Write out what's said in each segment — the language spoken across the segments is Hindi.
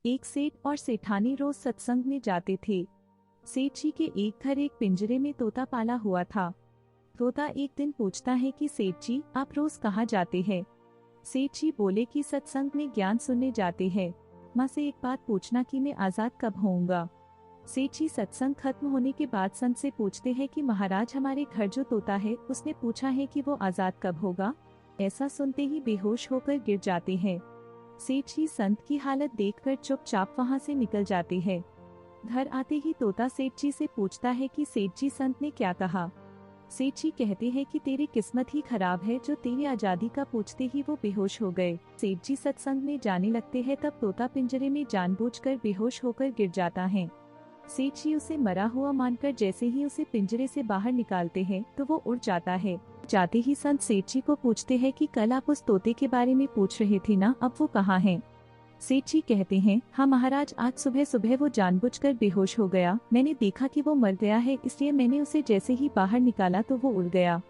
एक सेठ और सेठानी रोज सत्संग में जाते थे। सेठ जी के एक घर एक पिंजरे में तोता पाला हुआ था। तोता एक दिन पूछता है कि सेठ जी, आप रोज कहाँ जाते हैं? सेठ जी बोले कि सत्संग में ज्ञान सुनने जाते हैं। माँ से एक बात पूछना कि मैं आजाद कब होऊंगा? सेठ जी सत्संग खत्म होने के बाद संत से पूछते हैं कि महाराज, हमारे घर जो तोता है उसने पूछा है कि वो आजाद कब होगा। ऐसा सुनते ही बेहोश होकर गिर जाते हैं। सेठ जी संत की हालत देखकर चुपचाप वहाँ से निकल जाते हैं। घर आते ही तोता सेठ जी से पूछता है कि सेठ जी, संत ने क्या कहा? सेठ जी कहते हैं कि तेरी किस्मत ही खराब है, जो तेरी आजादी का पूछते ही वो बेहोश हो गए। सेठ जी सत्संग में जाने लगते हैं, तब तोता पिंजरे में जानबूझकर बेहोश होकर गिर जाता है। सेठ जी उसे मरा हुआ मानकर जैसे ही उसे पिंजरे से बाहर निकालते हैं तो वो उड़ जाता है। जाते ही संत सेठ जी को पूछते हैं कि कल आप उस तोते के बारे में पूछ रहे थे ना, अब वो कहाँ है? सेठ जी कहते हैं, हाँ महाराज, आज सुबह सुबह वो जानबूझकर बेहोश हो गया। मैंने देखा कि वो मर गया है, इसलिए मैंने उसे जैसे ही बाहर निकाला तो वो उड़ गया।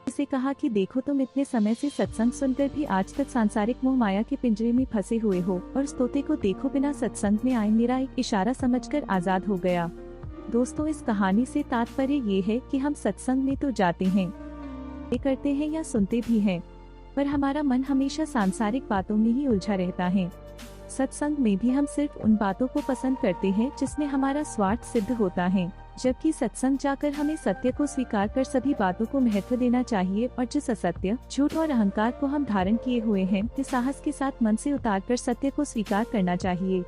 इसे कहा कि देखो, तुम इतने समय से सत्संग सुनकर भी आज तक सांसारिक मोह माया के पिंजरे में फंसे हुए हो, और उस तोते को देखो, बिना सत्संग में आए मेरा एक इशारा समझकर आजाद हो गया। दोस्तों, इस कहानी से तात्पर्य ये है कि हम सत्संग में तो जाते हैं, ये करते हैं या सुनते भी हैं, पर हमारा मन हमेशा सांसारिक बातों में ही उलझा रहता है। सत्संग में भी हम सिर्फ उन बातों को पसंद करते हैं जिसमें हमारा स्वार्थ सिद्ध होता है, जबकि सत्संग जाकर हमें सत्य को स्वीकार कर सभी बातों को महत्व देना चाहिए, और जिस असत्य, झूठ और अहंकार को हम धारण किए हुए हैं, उसे साहस के साथ मन से उतारकर सत्य को स्वीकार करना चाहिए।